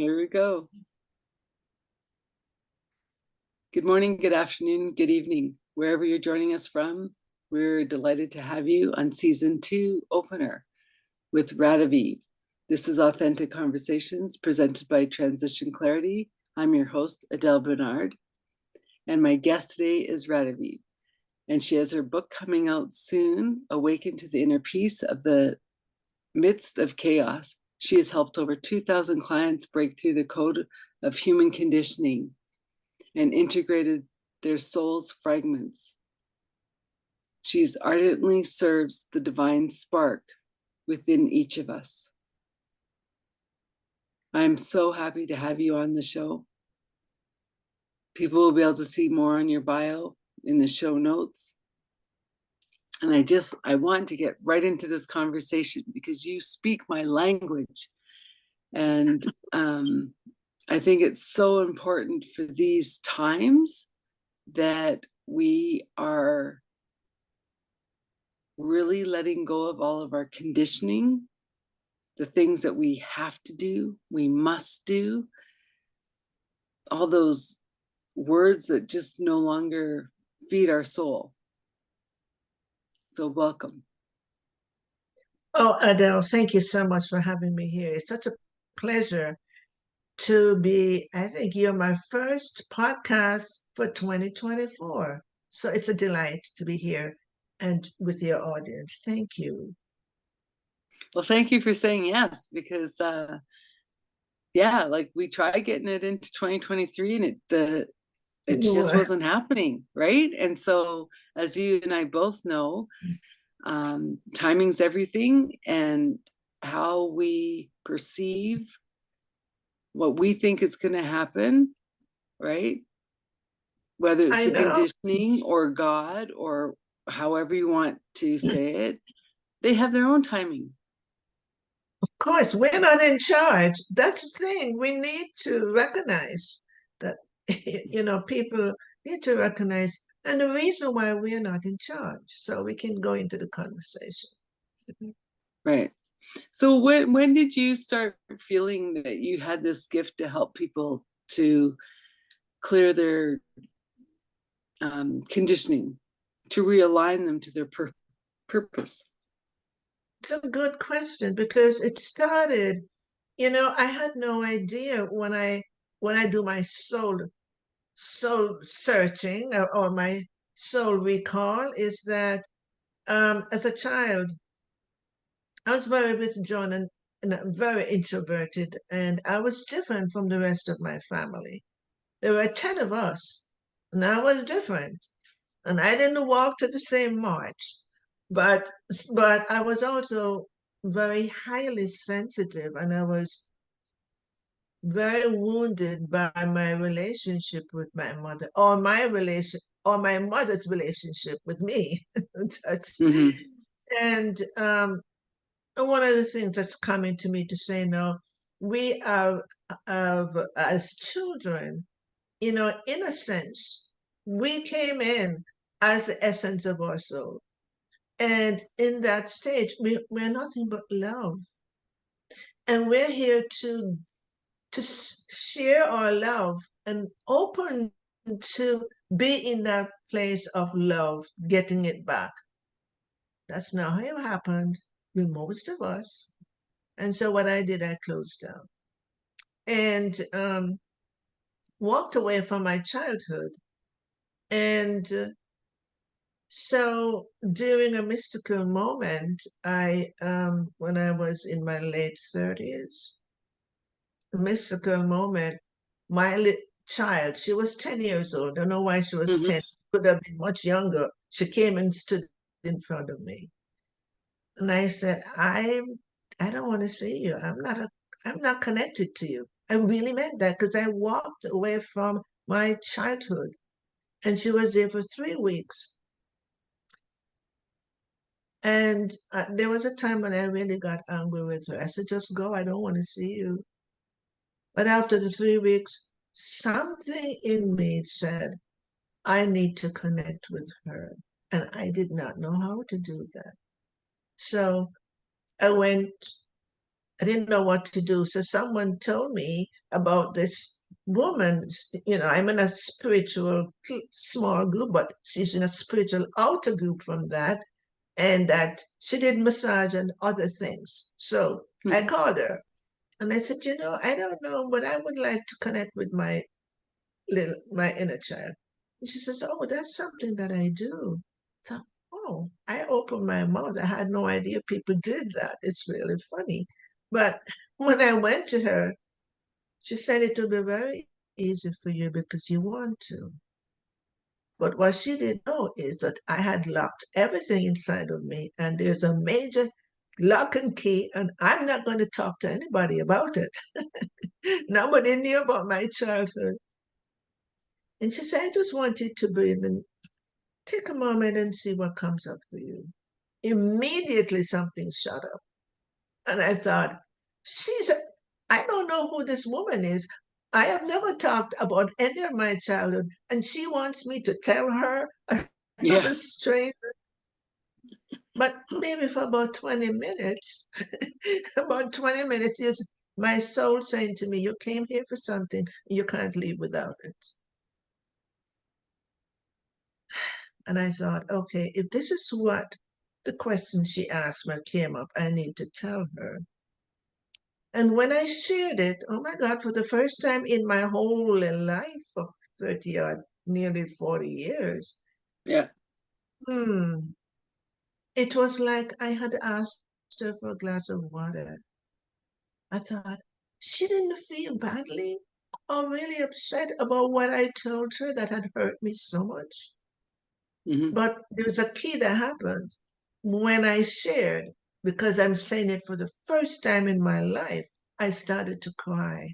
Here we go. Good morning, good afternoon, good evening, wherever you're joining us from. We're delighted to have you on season 2 opener with Radavie. This is Authentic Conversations presented by Transition Clarity. I'm your host, Adele Bernard, and my guest today is Radavie. And she has her book coming out soon, Awaken to the Inner Peace of the Midst of Chaos. She has helped over 2,000 clients break through the code of human conditioning and integrated their soul's fragments. She's ardently serves the divine spark within each of us. I'm so happy to have you on the show. People will be able to see more on your bio in the show notes. And I want to get right into this conversation because you speak my language. And I think it's so important for these times that we are really letting go of all of our conditioning, the things that we have to do, we must do, all those words that just no longer feed our soul. So welcome. Oh, Adele, thank you so much for having me here. It's such a pleasure to be, I think you're my first podcast for 2024. So it's a delight to be here and with your audience. Thank you. Well, thank you for saying yes, because like we tried getting it into 2023 and it just wasn't happening, right? And so as you and I both know, timing's everything, and how we perceive what we think is going to happen, right? Whether it's the conditioning or God or however you want to say it, they have their own timing. Of course, we're not in charge. That's the thing. We need to recognize that, people need to recognize, and the reason why we're not in charge, so we can go into the conversation. Right. So when did you start feeling that you had this gift to help people to clear their conditioning, to realign them to their purpose? It's a good question because it started, I had no idea when I do my soul searching or my soul recall is that as a child, I was very withdrawn and very introverted, and I was different from the rest of my family. There were 10 of us, and I was different. And I didn't walk to the same march. But I was also very highly sensitive, and I was very wounded by my relationship with my mother, or my mother's relationship with me. And one of the things that's coming to me to say now, we are as children, in a sense, we came in as the essence of our soul. And in that stage, we're nothing but love. And we're here to share our love and open to be in that place of love, getting it back. That's not how it happened with most of us. And so what I did, I closed down and walked away from my childhood. And so during a mystical moment, when I was in my late 30s, a mystical moment, my child, she was 10 years old. I don't know why she was 10, could have been much younger. She came and stood in front of me. And I said, I don't want to see you. I'm not connected to you. I really meant that because I walked away from my childhood. And she was there for 3 weeks. And there was a time when I really got angry with her. I said, just go. I don't want to see you. But after the 3 weeks, something in me said, I need to connect with her. And I did not know how to do that. So I went I didn't know what to do. So someone told me about this woman. I'm in a spiritual small group, but she's in a spiritual outer group from that, and that she did massage and other things. So I Mhm. called her and I said, I don't know, but I would like to connect with my inner child. And she says, oh, that's something that I do. So, oh, I opened my mouth. I had no idea people did that. It's really funny. But when I went to her, she said it will be very easy for you because you want to. But what she didn't know is that I had locked everything inside of me, and there's a major lock and key, and I'm not going to talk to anybody about it. Nobody knew about my childhood. And she said, I just want you to breathe and take a moment and see what comes up for you. Immediately something shut up. And I thought, she's, I don't know who this woman is. I have never talked about any of my childhood. And she wants me to tell her Yeah. another stranger. But maybe for about 20 minutes, about 20 minutes is my soul saying to me, you came here for something, you can't leave without it. And I thought, okay, if this is what the question she asked me came up, I need to tell her. And when I shared it, oh my God, for the first time in my whole life of 30 odd, nearly 40 years, Yeah. hmm, it was like I had asked her for a glass of water. I thought, she didn't feel badly or really upset about what I told her that had hurt me so much. Hmm. But there was a key that happened when I shared, because I'm saying it for the first time in my life, I started to cry.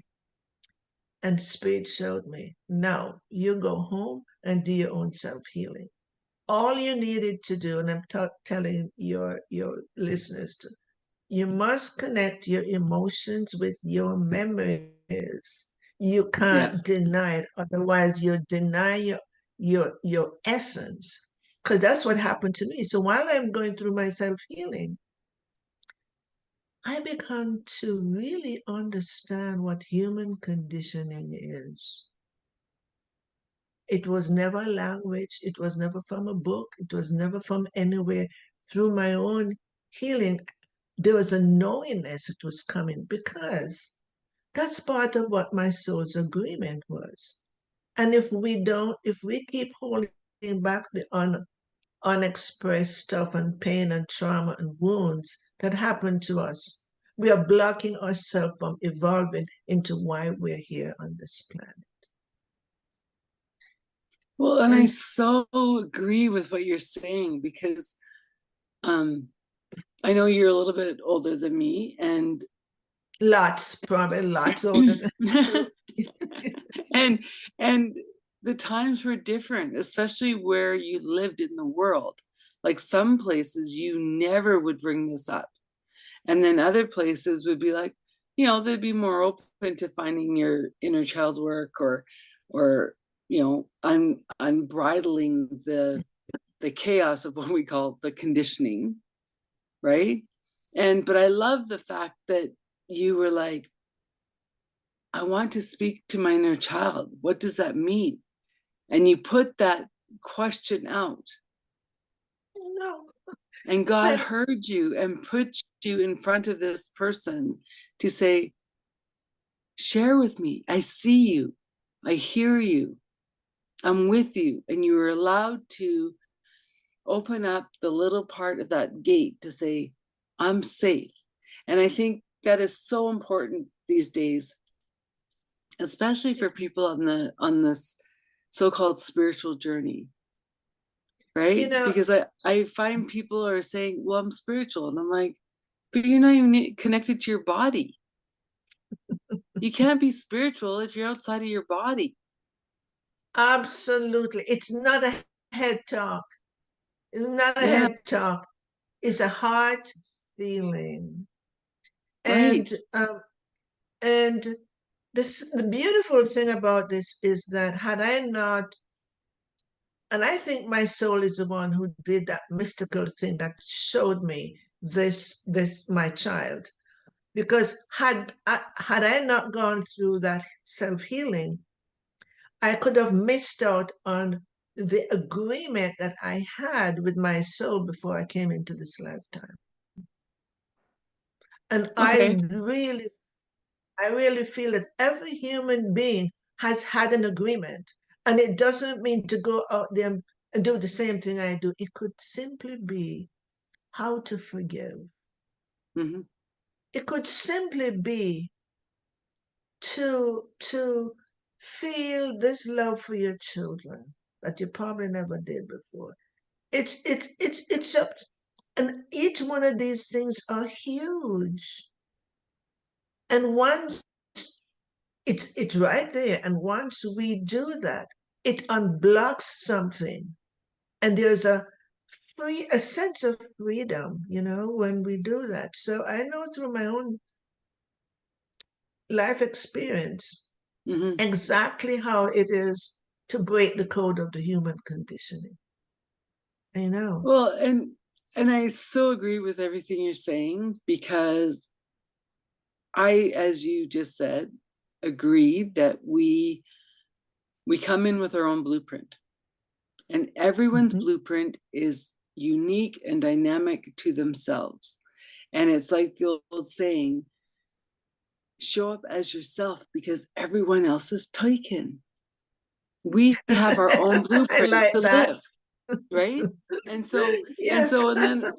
And Spirit showed me, now you go home and do your own self healing. All you needed to do, and I'm telling your listeners to, you must connect your emotions with your memories. You Yeah. can't deny it, otherwise you deny your essence. Because that's what happened to me. So while I'm going through my self-healing, I began to really understand what human conditioning is. It was never language, it was never from a book, it was never from anywhere. Through my own healing, there was a knowingness it was coming, because that's part of what my soul's agreement was. And if we keep holding back the unexpressed stuff and pain and trauma and wounds that happened to us, we are blocking ourselves from evolving into why we're here on this planet. Well, and I And so agree with what you're saying because um I know you're a little bit older than me, and probably lots older than you. and and the times were different, especially where you lived in the world. Like some places you never would bring this up, and then other places would be like, they'd be more open to finding your inner child work, or unbridling the chaos of what we call the conditioning, right? But I love the fact that you were like, I want to speak to my inner child. What does that mean? And you put that question out, No. and God And heard you and put you in front of this person to say, share with me. I see you. I hear you. I'm with you. And you were allowed to open up the little part of that gate to say, I'm safe. And I think that is so important these days, especially for people on this so-called spiritual journey, you right? know, Because I find people are saying, well, I'm spiritual. And I'm like, but you're not even connected to your body. You can't be spiritual if you're outside of your body. absolutely. It's not a head talk. It's not a Yeah, head talk. It's a heart feeling. right. And and the beautiful thing about this is that had I not, and I think my soul is the one who did that mystical thing that showed me this my child. Because had I not gone through that self-healing, I could have missed out on the agreement that I had with my soul before I came into this lifetime. And Okay. I really feel that every human being has had an agreement. And it doesn't mean to go out there and do the same thing I do. It could simply be how to forgive. Mm-hmm. It could simply be to feel this love for your children that you probably never did before. It's up, and each one of these things are huge. And once it's right there, and once we do that, it unblocks something, and there's a sense of freedom, when we do that. So I know through my own life experience Mm-hmm. exactly how it is to break the code of the human conditioning. I know. Well, and I so agree with everything you're saying, because I, as you just said, agreed that we come in with our own blueprint, and everyone's Mhm. blueprint is unique and dynamic to themselves. And it's like the old saying, show up as yourself because everyone else is taken. We have our own I blueprint like to that. live, right? And so Yeah. and then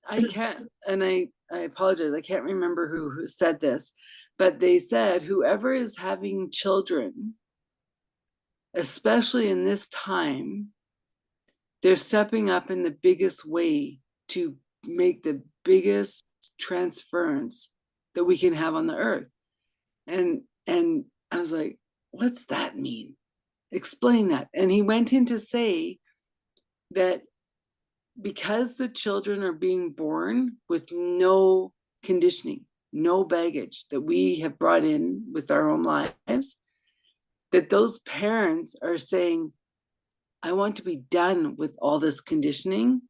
I can't, and I apologize, I can't remember who said this, but they said whoever is having children, especially in this time, they're stepping up in the biggest way to make the biggest transference that we can have on the earth. And I was like, what's that mean? Explain that. And he went in to say that because the children are being born with no conditioning, no baggage that we have brought in with our own lives, that those parents are saying, I want to be done with all this conditioning.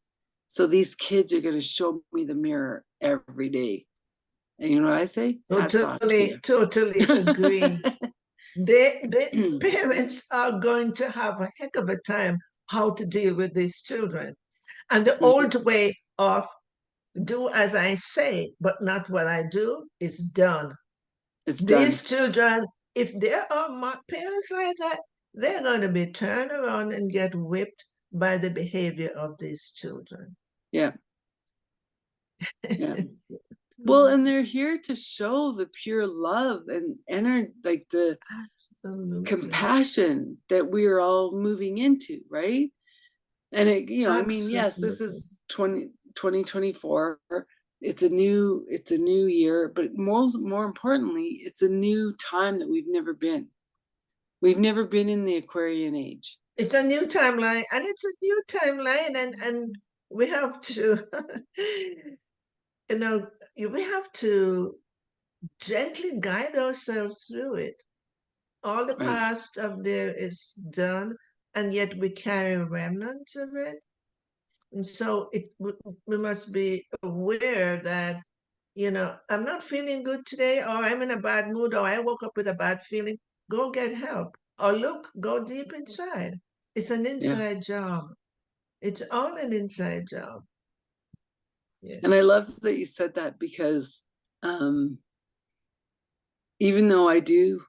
So these kids are going to show me the mirror every day. And you know what I say? Hats off to you. Totally agree. The parents are going to have a heck of a time how to deal with these children. And the Mhm. old way of do as I say, but not what I do is done. It's These done. children, if there are parents like that, they're going to be turned around and get whipped by the behavior of these children. Yeah. Yeah. Well, and they're here to show the pure love and like the Absolutely. compassion that we are all moving into, right? And I mean, yes, this Absolutely. is 2024. It's a new year, but more importantly, it's a new time that we've never been. We've never been in the Aquarian age. It's a new timeline, and it's a new timeline, and we have to, you know, we have to gently guide ourselves through it. All the Right. past up there is done, and yet we carry remnants of it. And so we must be aware that, I'm not feeling good today, or I'm in a bad mood, or I woke up with a bad feeling. Go get help. Or go deep inside. It's an Yeah. inside job. It's all an inside job. Yeah. And I love that you said that, because um, even though I do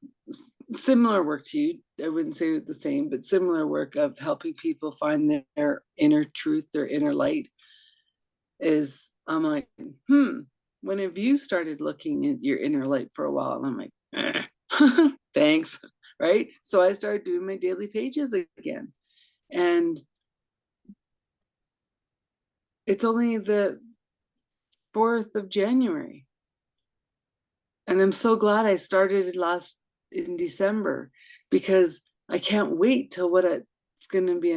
similar work to you, I wouldn't say the same, but similar work of helping people find their inner truth, their inner light, is I'm like, when have you started looking at your inner light for a while? And I'm like, thanks. Right. So I started doing my daily pages again. And it's only the 4th of January. And I'm so glad I started in December, because I can't wait till what it's going to be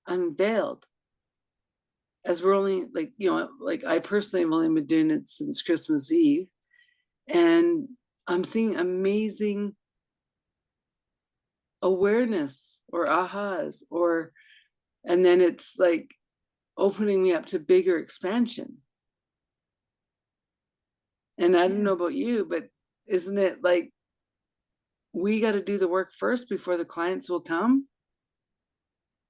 unveiled. As we're only like I personally have only been doing it since Christmas Eve, and I'm seeing amazing awareness or ahas, and then it's like opening me up to bigger expansion. And I don't know about you, but isn't it like we got to do the work first before the clients will come?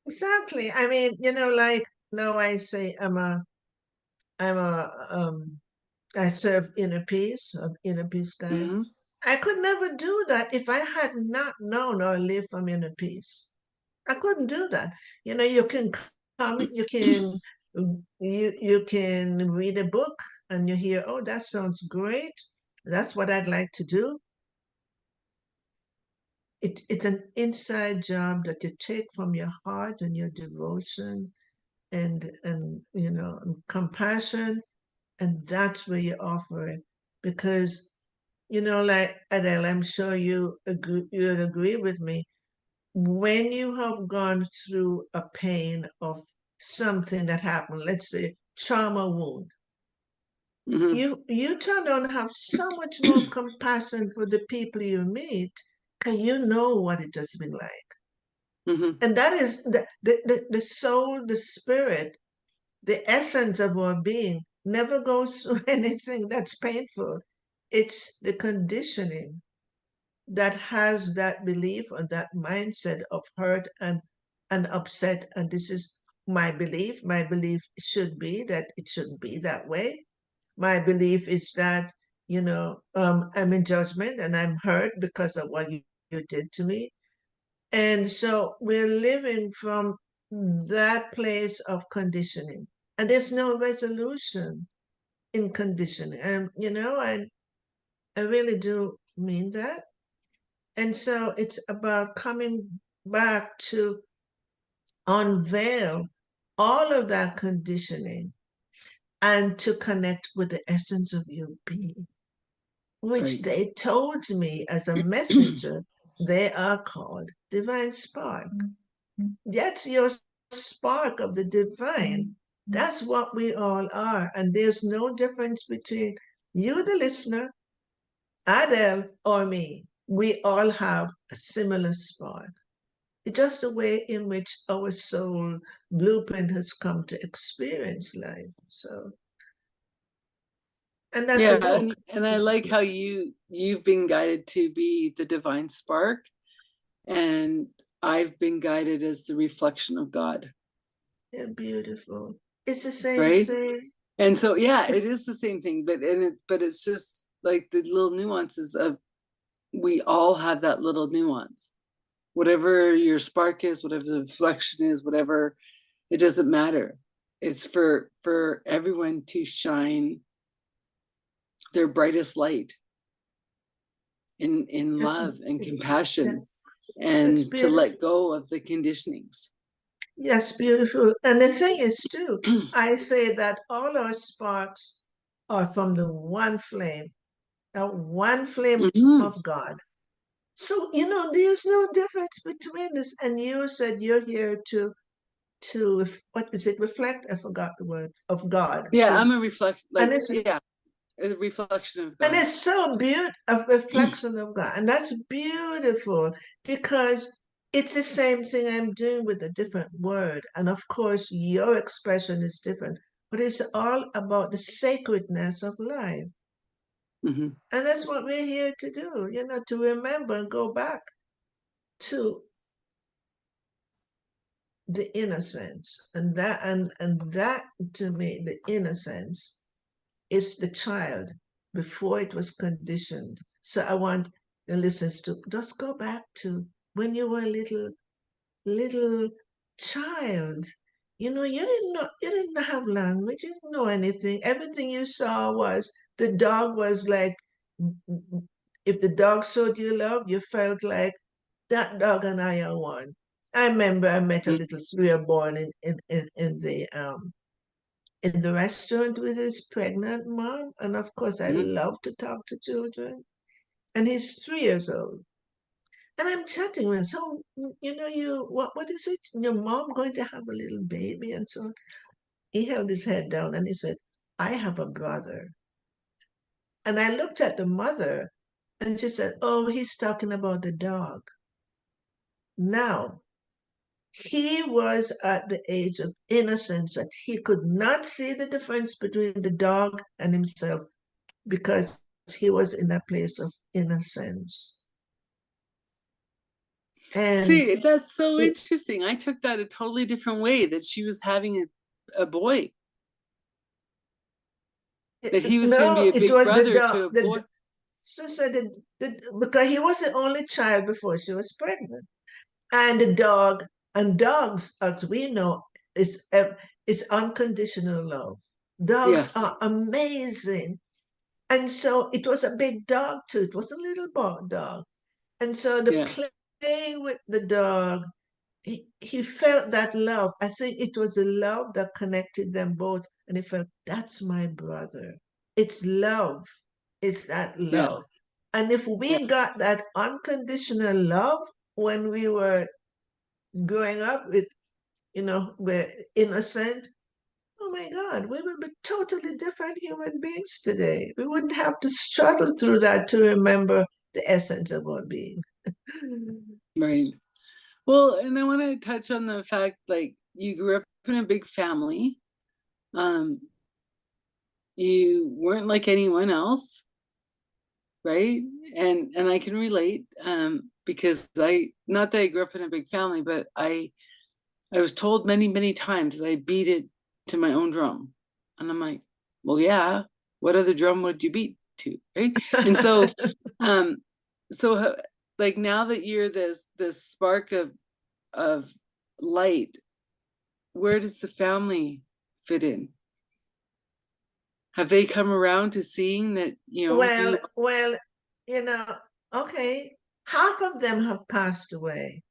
Exactly. I mean, like now I say I'm a I serve inner peace, inner peace Hmm. guides. I could never do that if I had not known or lived from inner peace. I couldn't do that. You can come, you can read a book and you hear, oh, that sounds great. That's what I'd like to do. It's an inside job that you take from your heart and your devotion and compassion, and that's where you offer it. Because like Adele, I'm sure you'd agree with me, when you have gone through a pain of something that happened, let's say trauma wound, Hmm. you turn on have so much more compassion for the people you meet, because you know what it has been like. Hmm. And that is the soul, the spirit, the essence of our being never goes through anything that's painful. It's the conditioning that has that belief and that mindset of hurt and upset. And this is my belief. My belief should be that it shouldn't be that way. My belief is that, I'm in judgment and I'm hurt because of what you did to me. And so we're living from that place of conditioning. And there's no resolution in conditioning. And, I really do mean that. And so it's about coming back to unveil all of that conditioning and to connect with the essence of your being, which Right. they told me as a messenger, they are called divine spark. That's your spark of the divine. That's what we all are. And there's no difference between you, the listener, Adele, or me. We all have a similar spark. It's just the way in which our soul blueprint has come to experience life. So, and that's a Yeah, book. and I like how you've been guided to be the divine spark, and I've been guided as the reflection of God, They're beautiful. It's the same right? thing. And so yeah, it is the same thing, but it's just like the little nuances of we all have that little nuance. Whatever your spark is, whatever the reflection is, whatever, it doesn't matter. It's for everyone to shine their brightest light in That's love and compassion, that's that's and to beautiful. let go of the conditionings. That's beautiful. And the thing is, too, I say that all our sparks are from the one flame Mhm. of God. So, there's no difference between this. And you said you're here to what is it? Reflect? I forgot the word of God. Yeah, I'm a reflect, And like, it's yeah, a reflection of and God. it's so beautiful, a reflection of God. And that's beautiful because it's the same thing I'm doing with a different word. And of course, your expression is different, but it's all about the sacredness of life. Hmm. And that's what we're here to do, to remember and go back to the innocence. And that to me, the innocence is the child before it was conditioned. So I want the listeners to just go back to when you were a little child. You didn't have language, you didn't know anything. Everything you saw was the dog was like, if the dog showed you love, you felt like that dog and I are one. I remember I met a little 3-year boy in the restaurant with his pregnant mom. And of course, I Hmm. love to talk to children. And he's 3 years old. And I'm chatting with him. So, what is it? Your mom going to have a little baby? And so he held his head down and he said, I have a brother. And I looked at the mother and she said, oh, he's talking about the dog. Now, he was at the age of innocence that he could not see the difference between the dog and himself. because he was in a place of innocence. And see, that's so interesting. I took that a totally different way, that she was having a boy, that he was going to be no, a it big was brother to a boy. sister, because he was the only child before she was pregnant. And the dog, and dogs, as we know, is unconditional love. Dogs Yes. are amazing. And so it was a big dog too. It was a little dog. And so the Yeah. playing with the dog, he felt that love. I think it was the love that connected them both. And he felt, that's my brother. It's love. It's that Yeah. love. And if Yeah. we got that unconditional love when we were growing up with, we're innocent, oh my God, we would be totally different human beings today. We wouldn't have to struggle through that to remember the essence of our being. Right. Well, and I want to touch on the fact, like, you grew up in a big family. Um, you weren't like anyone else, right? And I can relate, because not that I grew up in a big family, but I was told many, many times that I beat it to my own drum. And I'm like, well, yeah, what other drum would you beat to, right? And so, um, so like, now that you're this spark of light, where does the family fit in? Have they come around to seeing that, you? Well, you know, okay, half of them have passed away.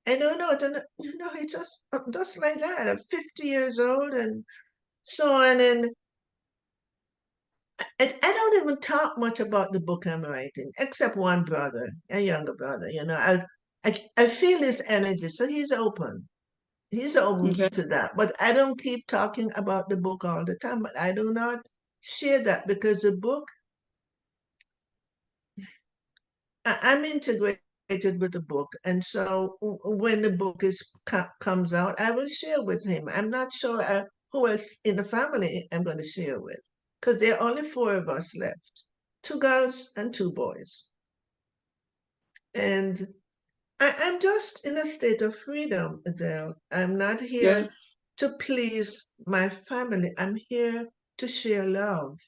And it's just like that. I'm 50 years old and so on. And I don't even talk much about the book I'm writing, except one brother, a younger brother. I feel his energy, so he's open. He's open Okay. to that. But I don't keep talking about the book all the time. But I do not share that because the book, I'm integrated with the book, and so when the book comes out, I will share with him. I'm not sure who else in the family I'm going to share with, because there are only four of us left, two girls and two boys, and I'm just in a state of freedom, Adele. I'm not Yeah. here to please my family. I'm here to share love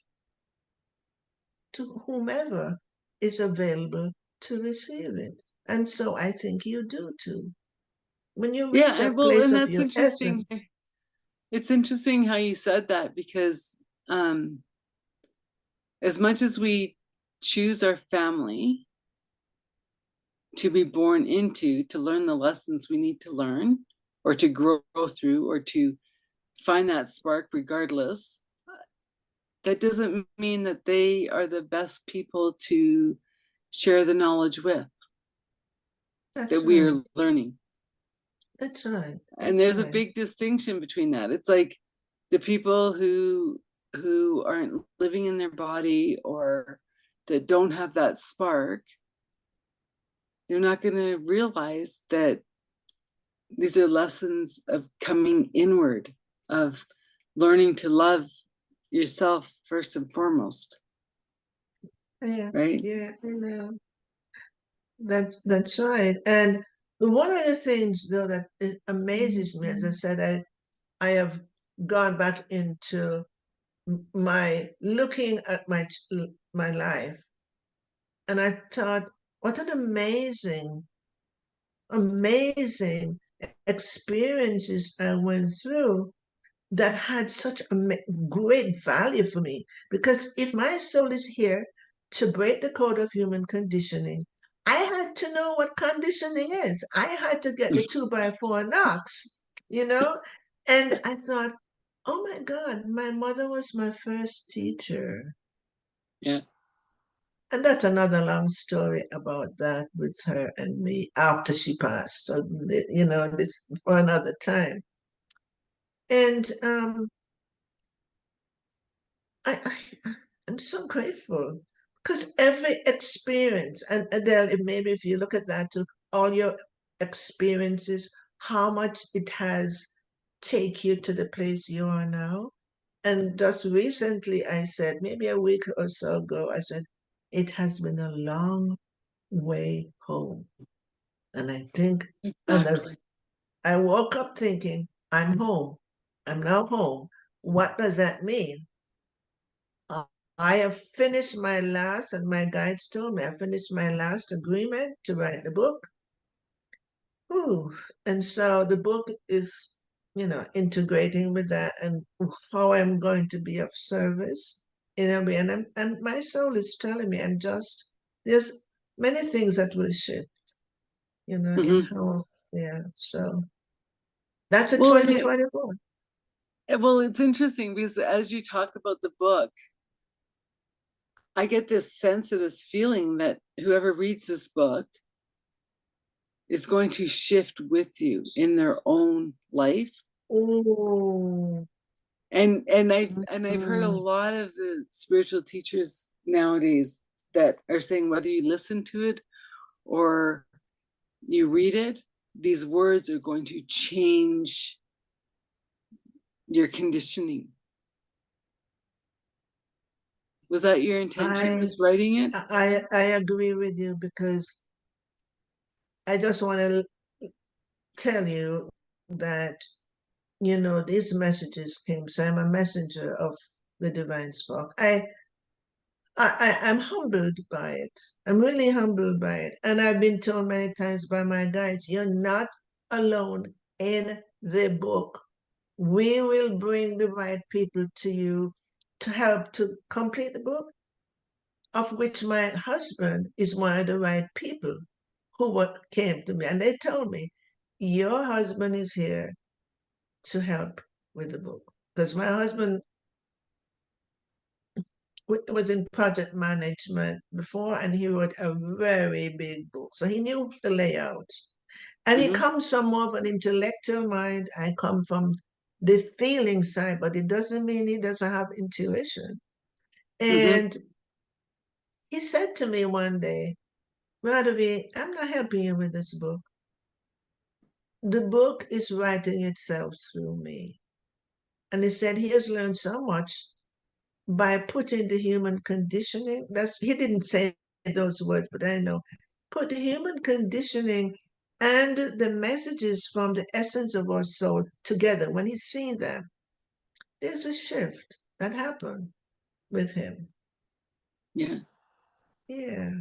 to whomever is available to receive it. And so I think you do too. When you Yeah. reach a Well, place and of that's your interesting. essence, It's interesting how you said that, because um, as much as we choose our family to be born into, to learn the lessons we need to learn, or to grow through, or to find that spark regardless, that doesn't mean that they are the best people to share the knowledge with, that that's we right. are learning. That's right. And That's there's a right. big distinction between that. It's like the people who aren't living in their body, or that don't have that spark, they're not going to realize that these are lessons of coming inward, of learning to love yourself first and foremost, Yeah, right? yeah, I know. That's right. And one of the things though that amazes me, as I said, I have gone back into my looking at my life, and I thought, what an amazing experiences I went through that had such a great value for me. Because if my soul is here to break the code of human conditioning, I had to know what conditioning is. I had to get the 2x4 knocks, you know? And I thought, oh my God, my mother was my first teacher. Yeah. And that's another long story about that with her and me after she passed. So, this for another time. And I'm so grateful because every experience, and Adele, maybe if you look at that to all your experiences, how much it has take you to the place you are now. And just recently, I said, maybe a week or so ago, I said, it has been a long way home. And I think, and Exactly. I woke up thinking, I'm home. I'm now home. What does that mean? Uh, I have finished my last, and my guides told me I finished my last agreement to write the book. Ooh. And so the book is, integrating with that and how I'm going to be of service in a way. And my soul is telling me there's many things that will shift, in Hmm. how, yeah. So that's a Well, and 2024. it's interesting because as you talk about the book, I get this sense of this feeling that whoever reads this book is going to shift with you in their own life. Oh, And I've heard a mm, lot of the spiritual teachers nowadays that are saying whether you listen to it or you read it, these words are going to change your conditioning. Was that your intention I with writing it? I agree with you because I just want to tell you that these messages came. So I'm a messenger of the divine spark. I'm humbled by it. I'm really humbled by it. And I've been told many times by my guides, you're not alone in the book. We will bring the right people to you to help to complete the book, of which my husband is one of the right people who came to me. And they told me, your husband is here to help with the book. Because my husband was in project management before, and he wrote a very big book. So he knew the layout. And he Mm-hmm. comes from more of an intellectual mind. I come from the feeling side, but it doesn't mean he doesn't have intuition. Mm-hmm. And he said to me one day, Radavie, I'm not helping you with this book. The book is writing itself through me. And he said he has learned so much by putting the human conditioning. That's he didn't say those words, but I know. Put the human conditioning and the messages from the essence of our soul together. When he sees them, there's a shift that happened with him. Yeah. Yeah.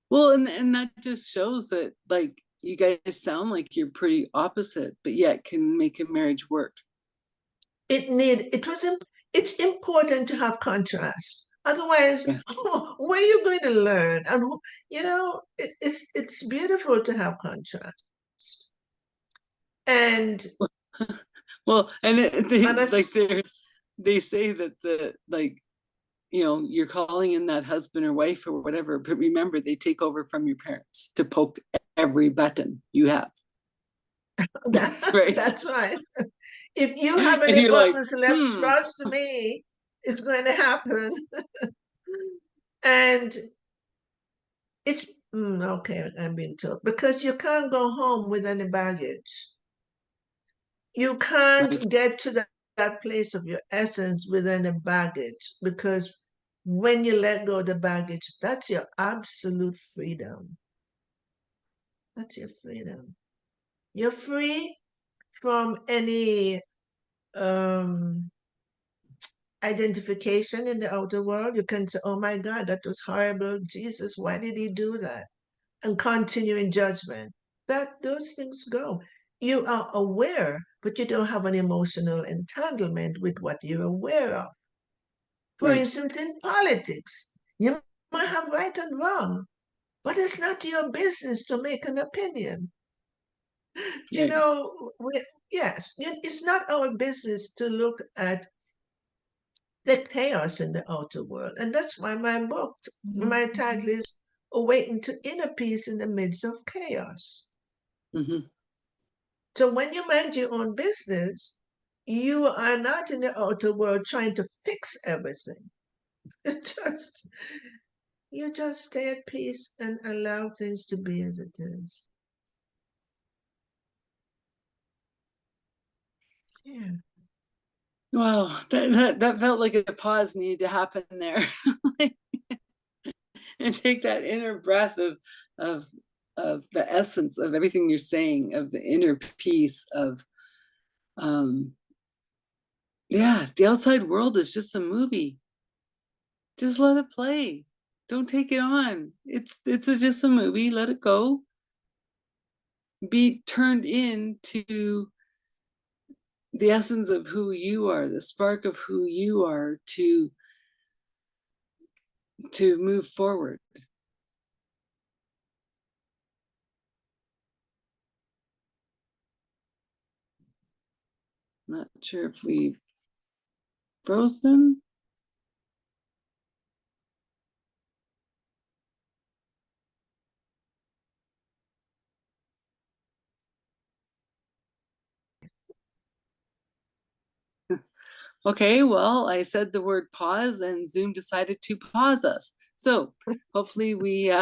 Well, and that just shows that like you guys sound like you're pretty opposite, but yet can make a marriage work. It's important to have contrast. Otherwise, Yeah. where are you going to learn? And it's beautiful to have contrast. And Well, and they and like us they say that the like you're calling in that husband or wife or whatever, but remember they take over from your parents to poke every button you have. Right. that's right. If you have And any you're like, buttons left, trust me, it's going to happen. And it's okay, I'm being told because you can't go home with any baggage. You right. can't get to that place of your essence with any baggage because when you let go of the baggage, that's your absolute freedom. That's your freedom. You're free from any um, identification in the outer world. You can say, oh my God, that was horrible. Jesus, why did he do that? And continue in judgment. Those things go. You are aware, but you don't have an emotional entanglement with what you're aware of. For Right. instance, in politics, you might have right and wrong, but it's not your business to make an opinion. You Right. know, yes, it's not our business to look at the chaos in the outer world. And that's why my title is Awaken to Inner Peace in the Midst of Chaos. Mm-hmm. So when you mind your own business, you are not in the outer world trying to fix everything. You just you just stay at peace and allow things to be as it is. Yeah. Wow, that felt like a pause needed to happen there. And take that inner breath of of the essence of everything you're saying, of the inner peace of yeah, the outside world is just a movie. Just let it play. Don't take it on. Just a movie. Let it go. Be turned into the essence of who you are, the spark of who you are to move forward. Not sure if we've frozen. Okay, well, I said the word pause and Zoom decided to pause us. So hopefully we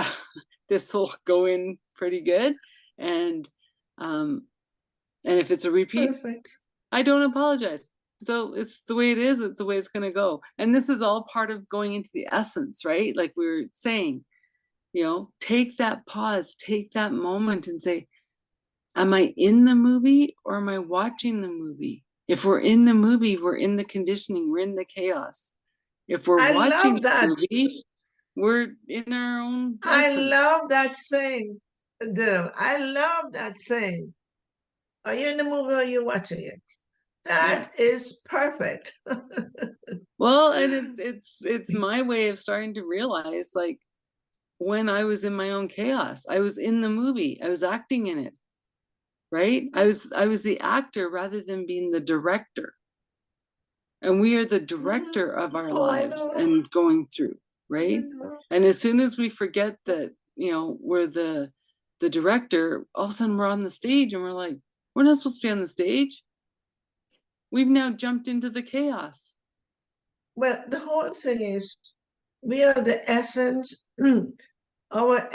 this will go in pretty good. And if it's a repeat, Perfect. I don't apologize. So it's the way it is, it's the way it's gonna go. And this is all part of going into the essence, right? Like we were saying, take that pause, take that moment and say, am I in the movie or am I watching the movie? If we're in the movie, we're in the conditioning, we're in the chaos. If we're I watching love the that. movie, we're in our own I essence. love that saying, Adele. I love that saying. Are you in the movie or are you watching it? Yeah. That is perfect. Well, and it's my way of starting to realize, like, when I was in my own chaos, I was in the movie, I was acting in it, right? I was the actor rather than being the director. And we are the director of our Oh, I lives know. and going through, I right? know. And as soon as we forget that, we're the director, all of a sudden we're on the stage and we're like, we're not supposed to be on the stage. We've now jumped into the chaos. Well, the whole thing is we are the essence. Our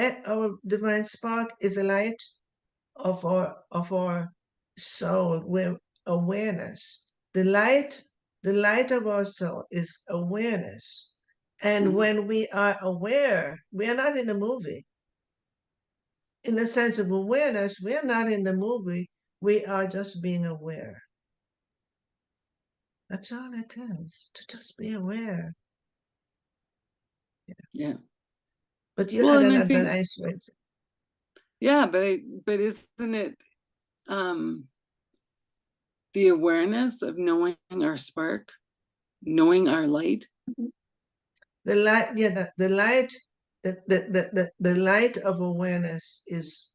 divine spark is a light of our soul. We're awareness. The light of our soul is awareness. And Mhm. when we are aware, we are not in the movie. In the sense of awareness, we are not in the movie. We are just being aware. That's all it is, to just be aware. Yeah. But you Well, had and I another think, nice way. yeah, but isn't it um the awareness of knowing our spark, knowing our light? The light, yeah, the light, the light of awareness is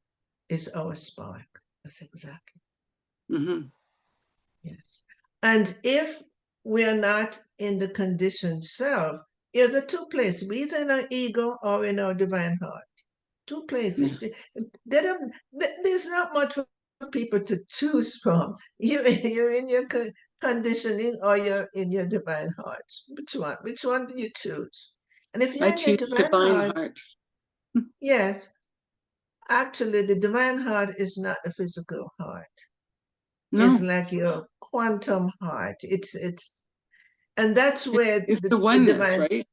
our spark. That's exactly. Mm-hmm. Yes. And if we are not in the conditioned self, you're the two places, either in our ego or in our divine heart. Two Yeah. places. There's not much for people to choose from. You're in your conditioning or you're in your divine heart. Which one? Which one do you choose? And if I you're in your choose divine divine heart, heart. yes, actually, the divine heart is not the physical heart. It's No, like your quantum heart. And that's where it's the, the the oneness, divine right?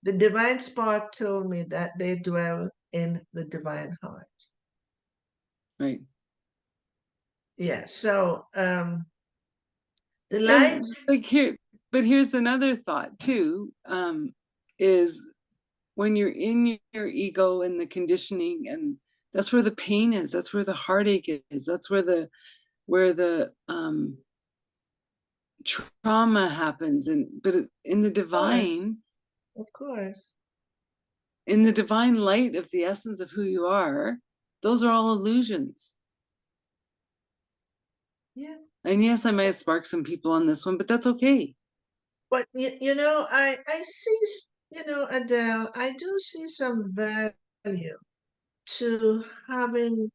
the divine spark told me that they dwell in the divine heart. Right. Yeah. So the light. And like here, but here's another thought too, is when you're in your ego and the conditioning, and that's where the pain is, that's where the heartache is, that's where the trauma happens. And but in the Of course, divine, of course. in the divine light of the essence of who you are, those are all illusions. Yeah. And yes, I might have sparked some people on this one, but that's okay. But I see, Adele, I do see some value to having,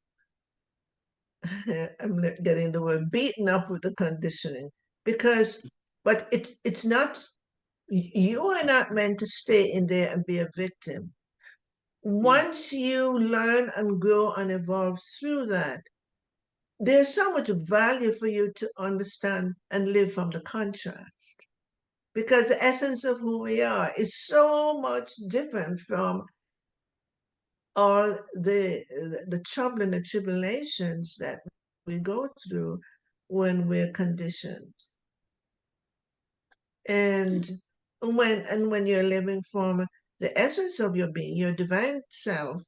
I'm not getting the word, beaten up with the conditioning because, but it's not, you are not meant to stay in there and be a victim. Yeah. Once you learn and grow and evolve through that, there's so much value for you to understand and live from the contrast. Because the essence of who we are is so much different from all the trouble and the tribulations that we go through when we're conditioned. And when you're living from the essence of your being, your divine self,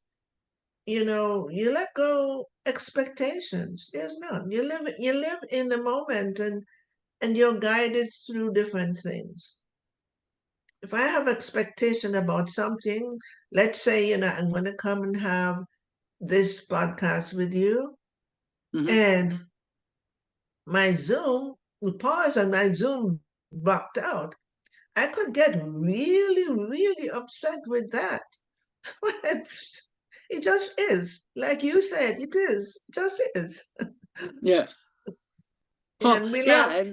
you let go expectations. There's none. You live in the moment, and you're guided through different things. If I have expectation about something, let's say, I'm going to come and have this podcast with you, and my Zoom, we pause and my Zoom bucked out. I could get really, really upset with that. It just is. Like you said, it is. Just is. Yeah. And we yeah, laugh.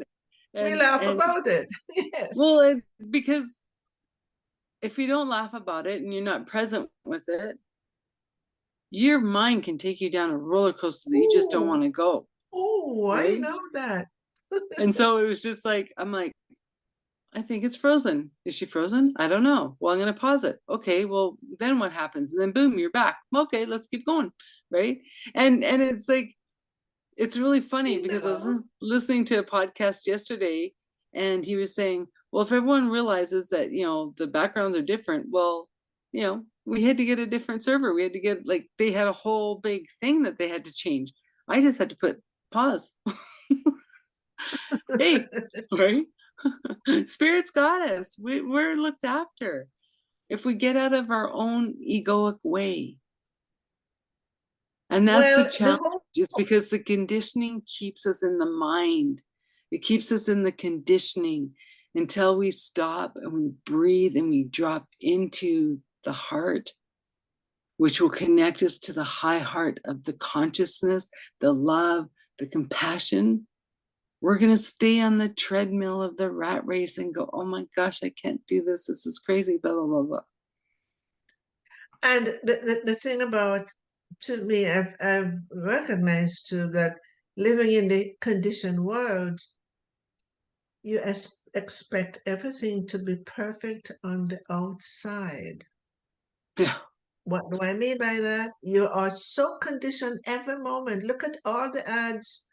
We laugh about it. Yes. Well, because if you don't laugh about it and you're not present with it, your mind can take you down a roller coaster that you just don't want to go. Oh, right? I know that. And so it was just like, I'm like, I think it's frozen. Is she frozen? I don't know. Well, I'm going to pause it. Okay, well, then what happens? And then boom, you're back. Okay, let's keep going. Right. And it's like, it's really funny because I was listening to a podcast yesterday and he was saying, well, if everyone realizes that, the backgrounds are different, well, we had to get a different server. We had to get, like, they had a whole big thing that they had to change. I just had to put pause. Hey, right? Spirits got us. We're looked after. If we get out of our own egoic way. And that's the challenge, is because the conditioning keeps us in the mind. It keeps us in the conditioning until we stop and we breathe and we drop into the heart, which will connect us to the high heart of the consciousness, the love, the compassion. We're going to stay on the treadmill of the rat race and go, oh my gosh, I can't do this. This is crazy, blah, blah, blah, blah. And the thing about, to me, I've recognized too that living in the conditioned world, you expect everything to be perfect on the outside. Yeah. What do I mean by that? You are so conditioned every moment. Look at all the ads.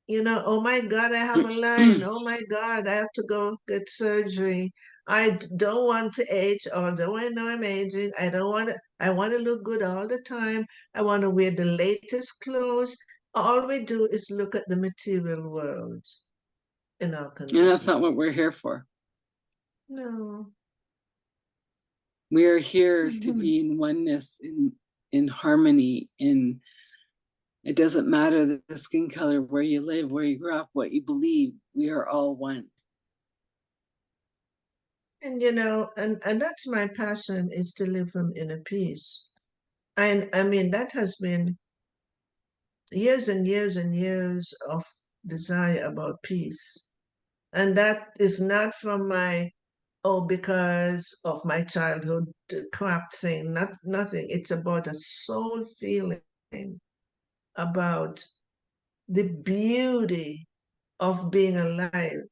Oh my God, I have a line. Oh my God, I have to go get surgery. I don't want to age, although I know I'm aging. I want to look good all the time. I want to wear the latest clothes. All we do is look at the material world in our condition. And that's not what we're here for. No. We are here to be in oneness, in harmony, it doesn't matter the skin color, where you live, where you grew up, what you believe, we are all one. And and that's my passion, is to live from inner peace. And I mean, that has been years and years and years of desire about peace. And that is not from because of my childhood crap thing, nothing. It's about a soul feeling about the beauty of being alive,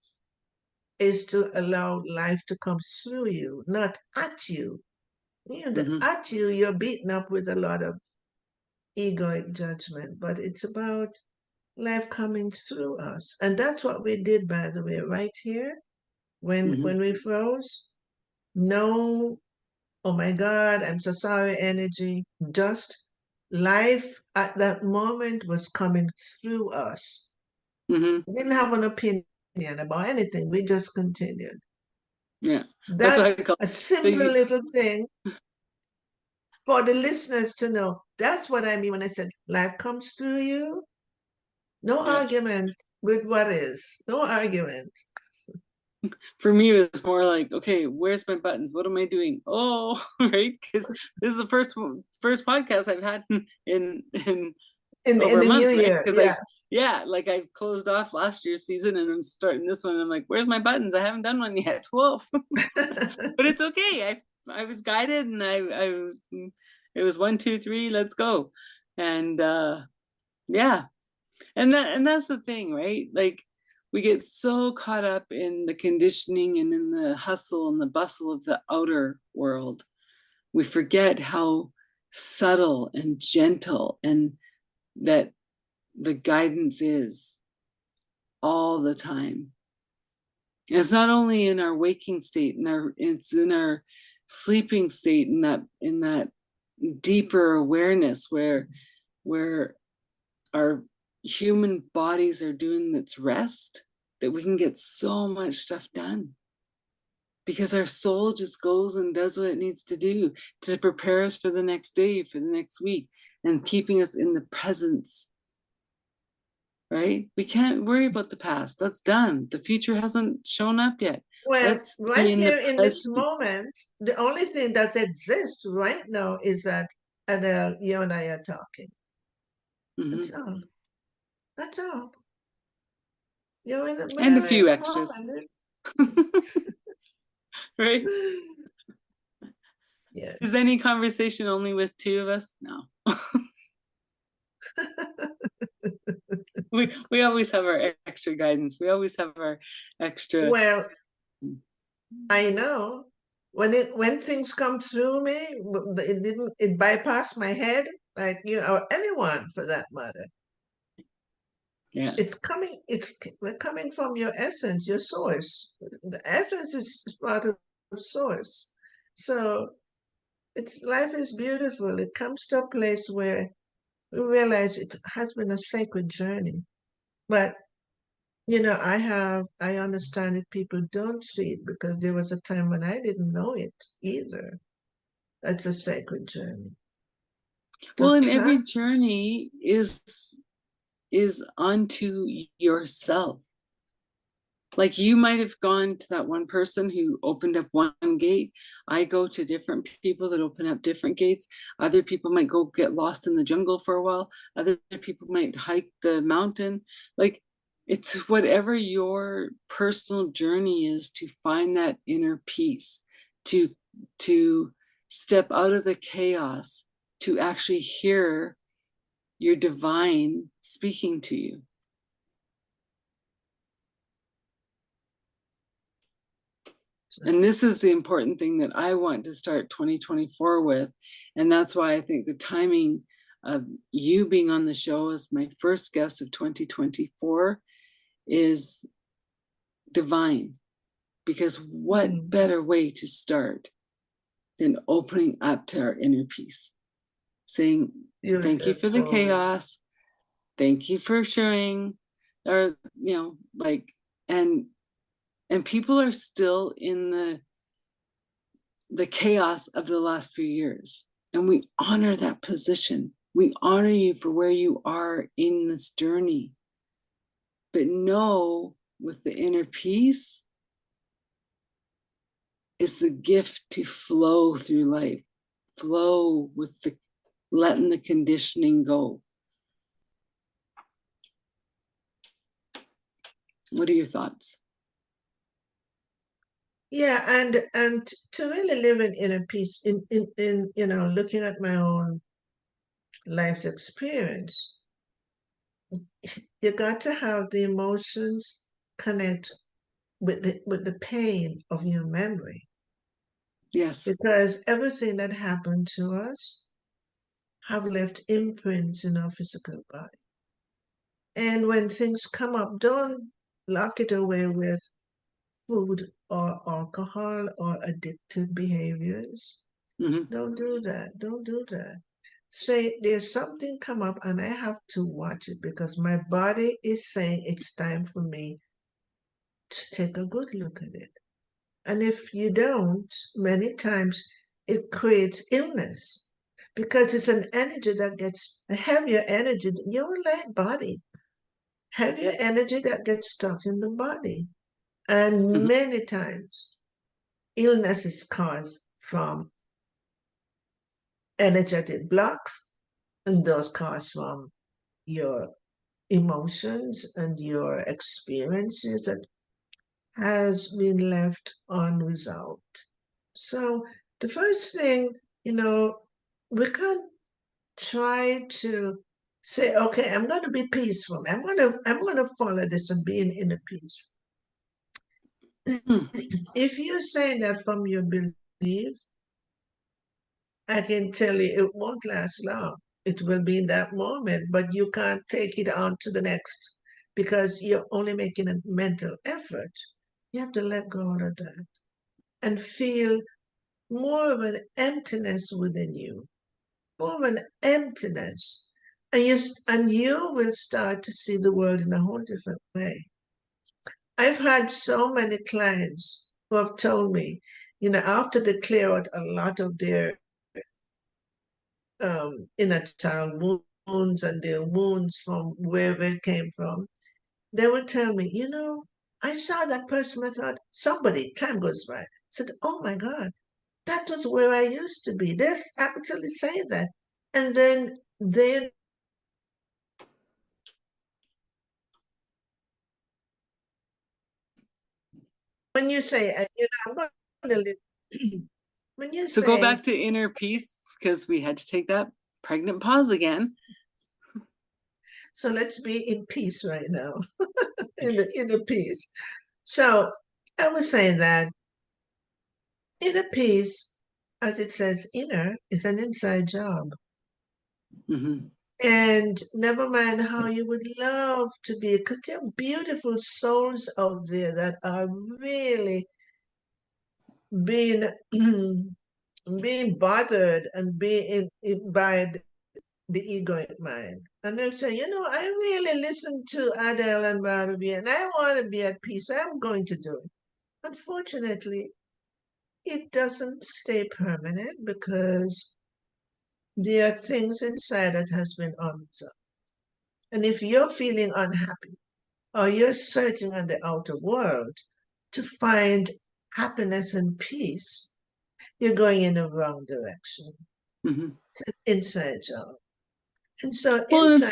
is to allow life to come through you, not at you. At you, you're beaten up with a lot of egoic judgment, but it's about life coming through us. And that's what we did, by the way, right here, when we froze. No, oh my God, I'm so sorry energy. Just life at that moment was coming through us. We didn't have an opinion about anything. We just continued. Yeah. That's a simple little thing for the listeners to know. That's what I mean when I said life comes through you. No argument with what is. No argument. For me, it was more like, okay, where's my buttons? What am I doing? Oh, right, because this is the first podcast I've had in over a month, right? Because like I've closed off last year's season and I'm starting this one. And I'm like, where's my buttons? I haven't done one yet. Whoa. But it's okay. I was guided, and it was 1, 2, 3, let's go. And yeah. And that's the thing, right? Like, we get so caught up in the conditioning and in the hustle and the bustle of the outer world. We forget how subtle and gentle and that the guidance is all the time. It's not only in our waking state, it's in our sleeping state, in that deeper awareness where our human bodies are doing its rest, that we can get so much stuff done, because our soul just goes and does what it needs to do to prepare us for the next day, for the next week, and keeping us in the presence. Right? We can't worry about the past. That's done. The future hasn't shown up yet. Well, Let's right be in the here in this presence. moment, the only thing that exists right now is that Adele, you and I are talking. That's Mm-hmm. all. That's all. You're in the And a very few extras. moment. Right? Is any Yes. conversation only with two of us? No. We always have our extra guidance. We always have our extra. Well, I know when things come through me, it bypassed my head, like you or anyone for that matter. Yeah. It's coming. We're coming from your essence, your source. The essence is part of source. So it's life is beautiful. It comes to a place where we realize it has been a sacred journey. But I understand if people don't see it because there was a time when I didn't know it either. That's a sacred journey. Well, To and every trust, journey is unto yourself. Like, you might have gone to that one person who opened up one gate. I go to different people that open up different gates. Other people might go get lost in the jungle for a while. Other people might hike the mountain. Like, it's whatever your personal journey is to find that inner peace, to step out of the chaos, to actually hear your divine speaking to you. And this is the important thing that I want to start 2024 with. And that's why I think the timing of you being on the show as my first guest of 2024 is divine. Because what better way to start than opening up to our inner peace? Saying, thank you for the chaos. Thank you for sharing. Or, and people are still in the chaos of the last few years. And we honor that position. We honor you for where you are in this journey. But know, with the inner peace, is the gift to flow through life, flow with the letting the conditioning go. What are your thoughts? Yeah, and to really live in inner peace, in looking at my own life's experience, you got to have the emotions connect with the pain of your memory. Yes. Because everything that happened to us have left imprints in our physical body. And when things come up, don't lock it away with food or alcohol or addictive behaviors. Mm-hmm. Don't do that. Don't do that. Say there's something come up and I have to watch it because my body is saying it's time for me to take a good look at it. And if you don't, many times it creates illness because it's an energy that gets a heavier energy. You're a light body, heavier energy that gets stuck in the body. And Mm-hmm. many times illness is caused from energetic blocks, and those caused from your emotions and your experiences that has been left unresolved. So the first thing, we can't try to Say, okay, I'm going to be peaceful. I'm going to follow this and be in inner peace. Hmm. If you're saying that from your belief, I can tell you it won't last long. It will be in that moment, but you can't take it on to the next because you're only making a mental effort. You have to let go of that and feel more of an emptiness within you, more of an emptiness. And you will start to see the world in a whole different way. I've had so many clients who have told me, after they clear out a lot of their inner child wounds and their wounds from wherever it came from, they will tell me, I saw that person, I thought, somebody, time goes by, said, oh my God, that was where I used to be. They actually say that. And then when you say, I'm going to live, when you So go say, back to inner peace, because we had to take that pregnant pause again. so let's be in peace right now, in the inner peace. So I was saying that inner peace, as it says, inner is an inside job. Mm-hmm. And never mind how you would love to be, because there are beautiful souls out there that are really being being bothered and being by the egoic mind. And they'll say, I really listened to Adele and Radavie and I want to be at peace. I'm going to do it. Unfortunately, it doesn't stay permanent because there are things inside that has been unresolved. And if you're feeling unhappy or you're searching on the outer world to find happiness and peace, you're going in the wrong direction. Mm-hmm. It's an inside job. And so Well, inside,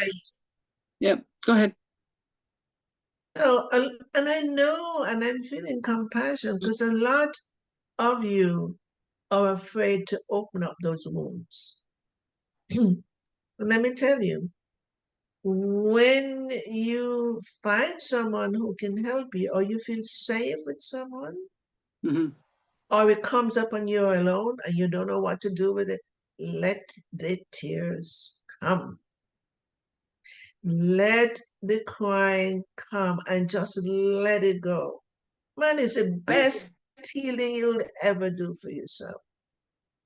yep, go ahead. so, and I know, and I'm feeling compassion because a lot of you are afraid to open up those wounds. Let me tell you, when you find someone who can help you, or you feel safe with someone, Mm-hmm. or it comes up and you're alone and you don't know what to do with it, let the tears come. Let the crying come and just let it go. Man, it's the best healing you'll ever do for yourself.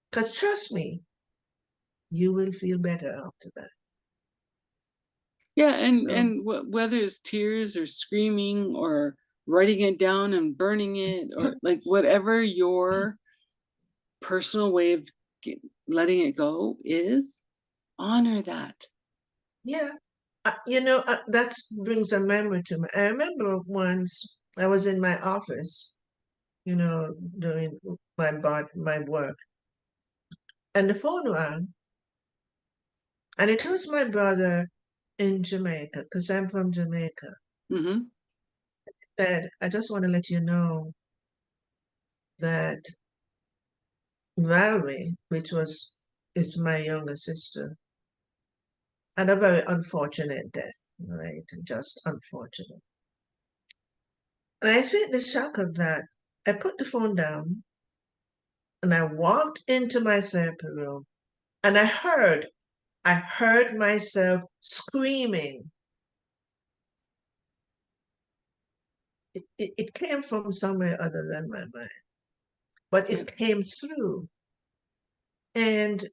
Because trust me, you will feel better after that. Yeah, and So, whether it's tears or screaming or writing it down and burning it, or like whatever your personal way of letting it go is, honor that. yeah, that brings a memory to me. I remember once I was in my office, doing my work, and the phone rang, and it was my brother in Jamaica, because I'm from Jamaica. Mm-hmm. Said, I just want to let you know that Valerie, which is my younger sister, had a very unfortunate death, right? Just unfortunate. And I think the shock of that, I put the phone down and I walked into my therapy room and I heard myself screaming. It came from somewhere other than my mind, but Yeah. it came through. And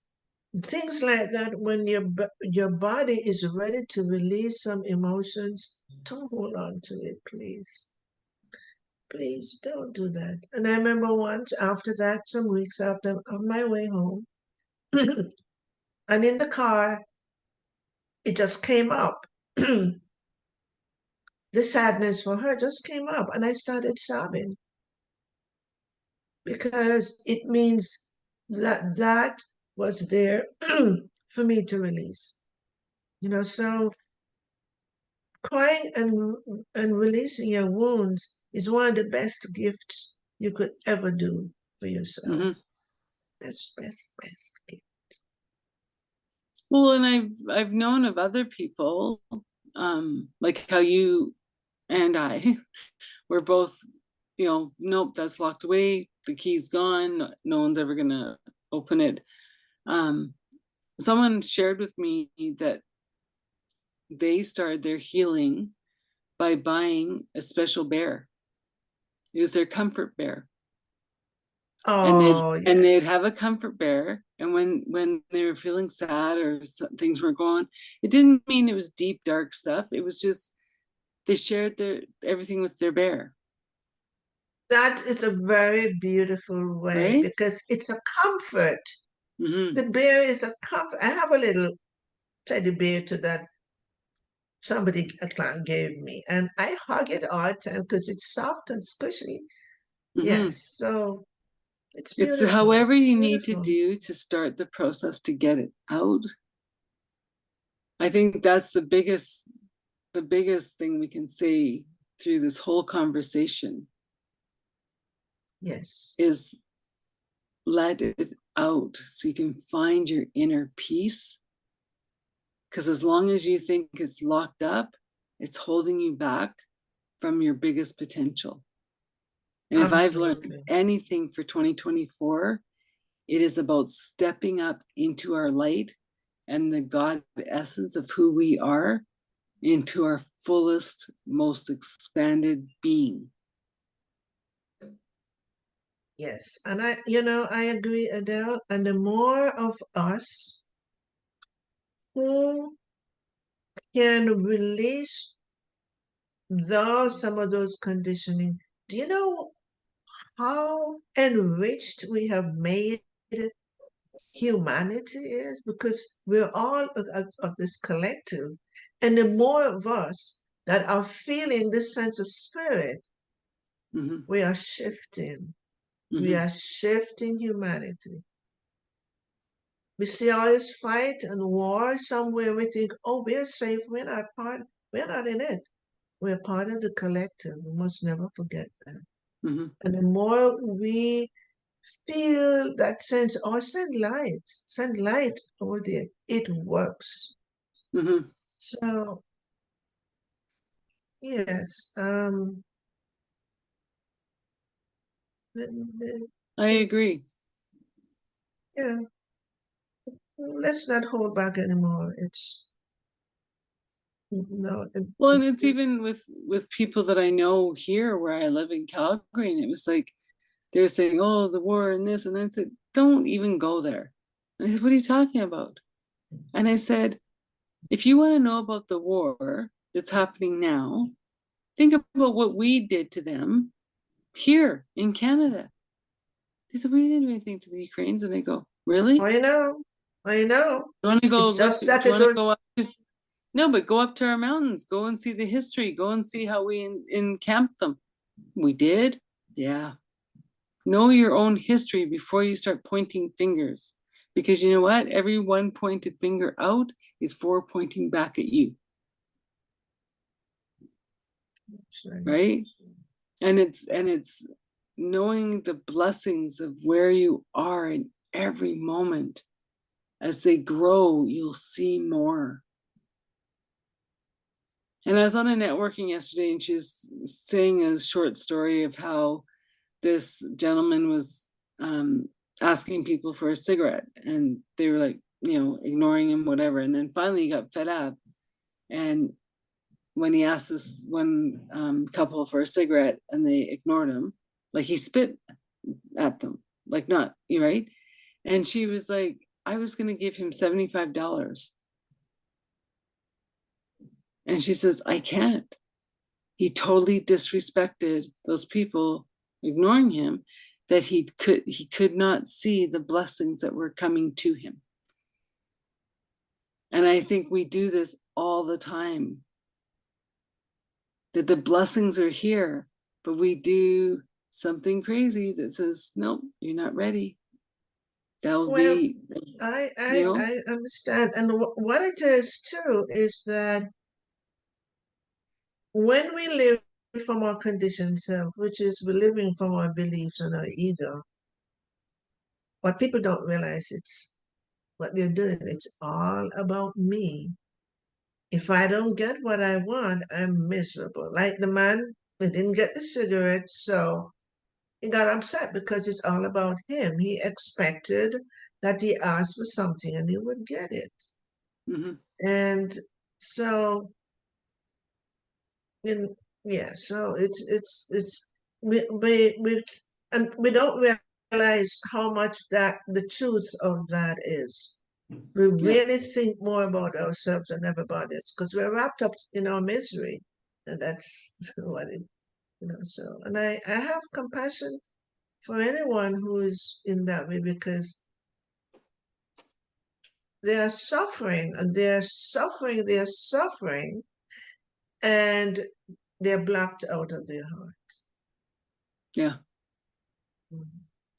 things like that, when your body is ready to release some emotions, don't hold on to it, please. Please don't do that. And I remember once after that, some weeks after, on my way home, and in the car, it just came up. The sadness for her just came up, and I started sobbing because it means that was there for me to release. So crying and releasing your wounds is one of the best gifts you could ever do for yourself. Mm-hmm. Best gift. Well, and I've known of other people, like how you and I were both, nope, that's locked away, the key's gone, no one's ever gonna open it. Someone shared with me that they started their healing by buying a special bear. It was their comfort bear. Oh, And they'd yes. have a comfort bear, and when they were feeling sad or things were going, it didn't mean it was deep dark stuff. It was just they shared their everything with their bear, That is a very beautiful way right? because it's a comfort. Mm-hmm. The bear is a comfort. I have a little teddy bear to that somebody, a client gave me, and I hug it all the time because it's soft and squishy. Mm-hmm. Yes, so it's It's beautiful. however you need to Beautiful. do to start the process to get it out. I think that's the biggest thing we can say through this whole conversation Yes. is let it out so you can find your inner peace. Because as long as you think it's locked up, it's holding you back from your biggest potential. And if I've learned Absolutely. anything for 2024, it is about stepping up into our light and the God essence of who we are into our fullest, most expanded being. Yes. And I agree, Adele. And the more of us who can release some of those conditioning, do you know how enriched we have made humanity is? Because we're all of this collective. And the more of us that are feeling this sense of spirit, Mm-hmm. we are shifting. We Mm-hmm. are shifting humanity. We see all this fight and war somewhere. We think, oh, we're safe. We're not in it. We're part of the collective. We must never forget that. Mm-hmm. And the more we feel that sense, or send light over there, it works. Mm-hmm. So, yes, I it's, agree. yeah, let's not hold back anymore. It's, no, Well, and it's even with people that I know here where I live in Calgary, and it was like they're saying, "Oh, the war and this," and I said, "Don't even go there." And they said, "What are you talking about?" And I said, "If you want to know about the war that's happening now, think about what we did to them here in Canada." They said, "We didn't do anything to the Ukrainians," and I go, "Really? I know, I know. Do you want to go It's look? just Do that you it want to go was, up? No, but go up to our mountains. Go and see the history. Go and see how we encamped them." We did? Yeah. Know your own history before you start pointing fingers. Because you know what? Every one pointed finger out is four pointing back at you, right? And it's knowing the blessings of where you are in every moment. As they grow, you'll see more. And I was on a networking yesterday, and she's saying a short story of how this gentleman was asking people for a cigarette, and they were like, ignoring him, whatever. And then finally he got fed up. And when he asked this one couple for a cigarette and they ignored him, like he spit at them, like not, you right? And she was like, I was going to give him $75. And she says, I can't. He totally disrespected those people ignoring him, that he could not see the blessings that were coming to him. And I think we do this all the time, that the blessings are here, but we do something crazy that says, nope, you're not ready. That will well, be, I you I know. I understand, and what it is too is that when we live from our conditioned self, which is we're living from our beliefs and our ego, what people don't realize, it's what they're doing. It's all about me. If I don't get what I want, I'm miserable. Like the man, he didn't get the cigarette, so he got upset because it's all about him. He expected that he asked for something and he would get it. Mm-hmm. And so, in, yeah, so it's we and we don't realize how much that the truth of that is. We Yeah. really think more about ourselves than everybody else because we're wrapped up in our misery, and that's what it, so, and I have compassion for anyone who is in that way because they are suffering and they're suffering and they're blocked out of their heart. Yeah.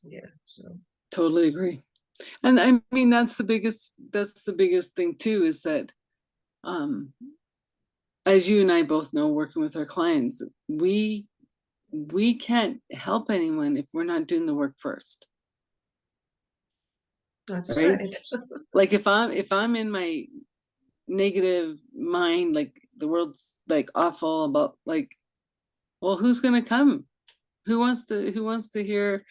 Yeah, so Totally agree. And I mean, that's the biggest thing too, is that, as you and I both know, working with our clients, we can't help anyone if we're not doing the work first. that's Right? right. Like if I'm in my negative mind, like the world's like awful about, like, well, who's gonna come? Who wants to hear,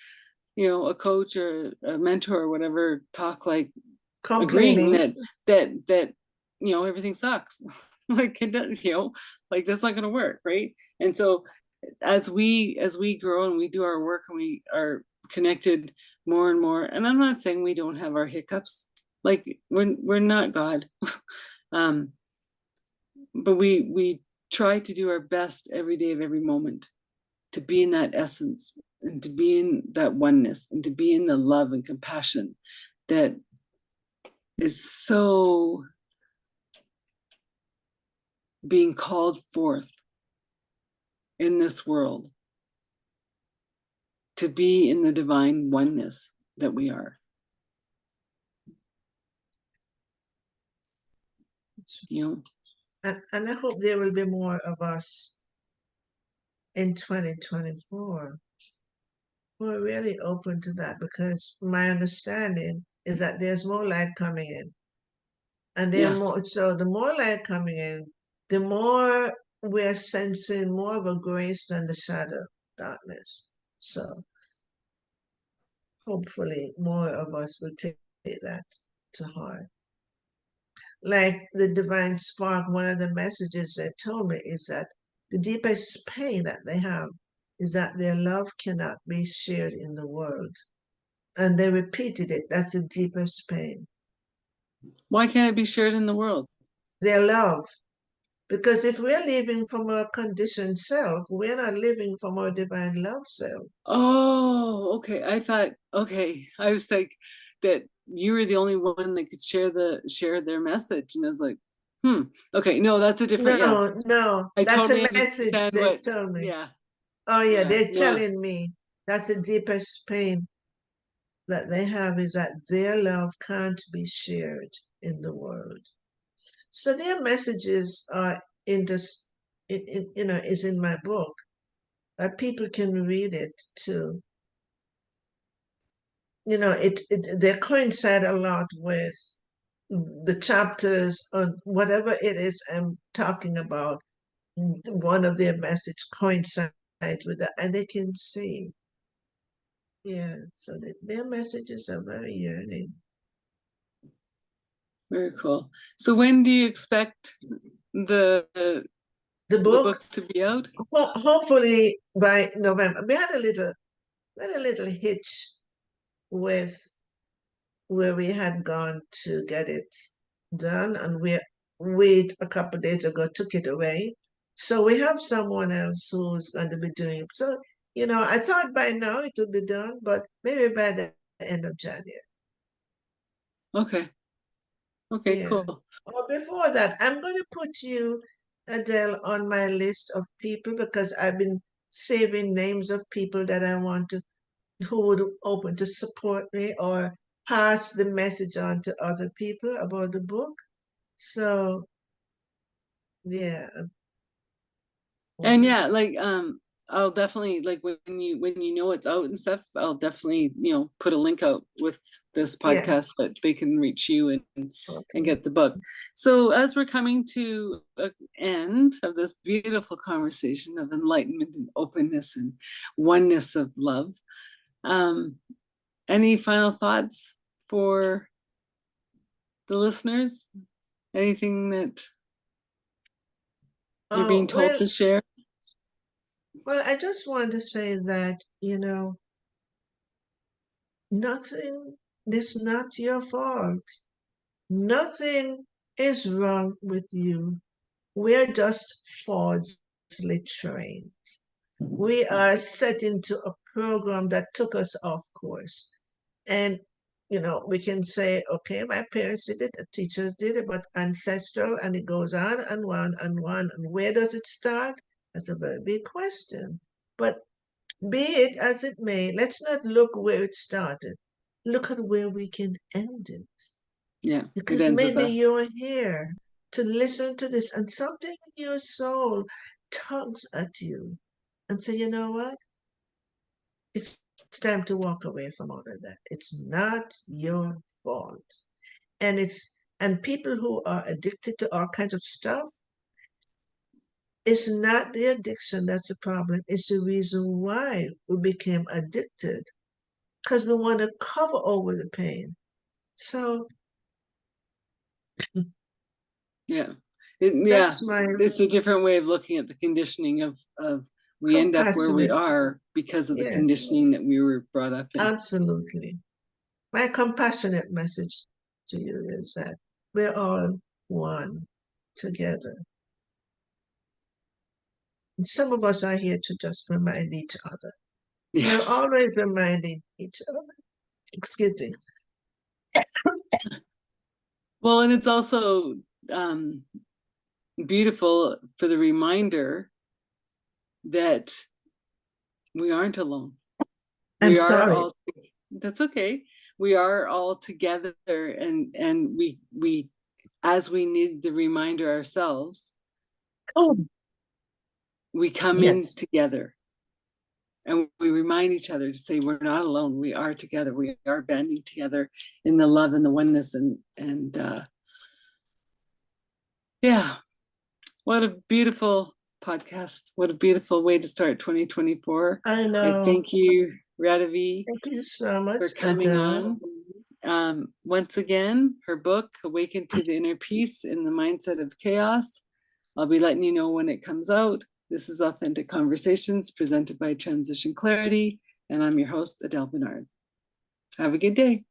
a coach or a mentor or whatever talk, like agreeing Complaining. that everything sucks. Like it does, like that's not gonna work, right? And so as we grow and we do our work and we are connected more and more, and I'm not saying we don't have our hiccups, like we're not God. um but we try to do our best every day of every moment to be in that essence and to be in that oneness and to be in the love and compassion that is so being called forth in this world, to be in the divine oneness that we are. And I hope there will be more of us in 2024 who are really open to that because my understanding is that there's more light coming in. And then Yes. more, so the more light coming in, the more we're sensing more of a grace than the shadow darkness. So hopefully more of us will take that to heart. Like the divine spark, one of the messages they told me is that the deepest pain that they have is that their love cannot be shared in the world. And they repeated it. That's the deepest pain. Why can't it be shared in the world? Their love. Because if we're living from our conditioned self, we're not living from our divine love self. Oh, okay. I was like that you were the only one that could share their message. And I was like, okay, no, that's a different, yeah. No, I that's totally a message understand they what, told me. yeah, Oh, yeah, yeah, they're no. telling me that's the deepest pain that they have is that their love can't be shared in the world. So their messages are in this, is in my book that people can read it too. They coincide a lot with the chapters on whatever it is I'm talking about. One of their message coincides with that, and they can see. Yeah, so their messages are very yearning. Very cool. So when do you expect the The book book, to be out? hopefully by November. We had a little hitch with where we had gone to get it done, and we a couple of days ago took it away. So we have someone else who's going to be doing it. So, I thought by now it would be done, but maybe by the end of January. Okay. Okay, Yeah. cool. Or before that, I'm going to put you, Adele, on my list of people because I've been saving names of people that I want to, who would open to support me or pass the message on to other people about the book. So, yeah. And Mhm. yeah, like I'll definitely, like, when you know it's out and stuff, I'll definitely, put a link out with this podcast Yes. that they can reach you and Okay. get the book. So as we're coming to an end of this beautiful conversation of enlightenment and openness and oneness of love, any final thoughts for the listeners? Anything that you're being Oh, told to share? well, I just want to say that, nothing is not your fault. Nothing is wrong with you. We're just falsely trained. We are set into a program that took us off course. And, we can say, okay, my parents did it, the teachers did it, but ancestral, and it goes on and on and on. And where does it start? That's a very big question. But be it as it may, let's not look where it started. Look at where we can end it. Yeah, it Because ends with maybe us. you're here to listen to this and something in your soul tugs at you and say, you know what? It's time to walk away from all of that. It's not your fault. And people who are addicted to all kinds of stuff, it's not the addiction that's the problem. It's the reason why we became addicted because we want to cover over the pain. So Yeah. that's my It's a different way of looking at the conditioning of we end up where we compassionate. are because of the Yes, conditioning that we were brought up in. absolutely. My compassionate message to you is that we're all one together. And some of us are here to just remind each other. We're Yes. always reminding each other. Excuse me. Well, and it's also beautiful for the reminder that we aren't alone. I'm We are sorry. all, that's okay. We are all together, and we as we need the reminder ourselves, Oh, we come in yes. together and we remind each other to say we're not alone. We are together. We are banding together in the love and the oneness, and yeah, what a beautiful podcast. What a beautiful way to start 2024. I I know. thank you, Radavie, Thank you so much, for coming Adele. on. Once again, her book, Awaken to the Inner Peace in the Mindset of Chaos. I'll be letting you know when it comes out. This is Authentic Conversations presented by Transition Clarity, and I'm your host, Adele Bernard. Have a good day.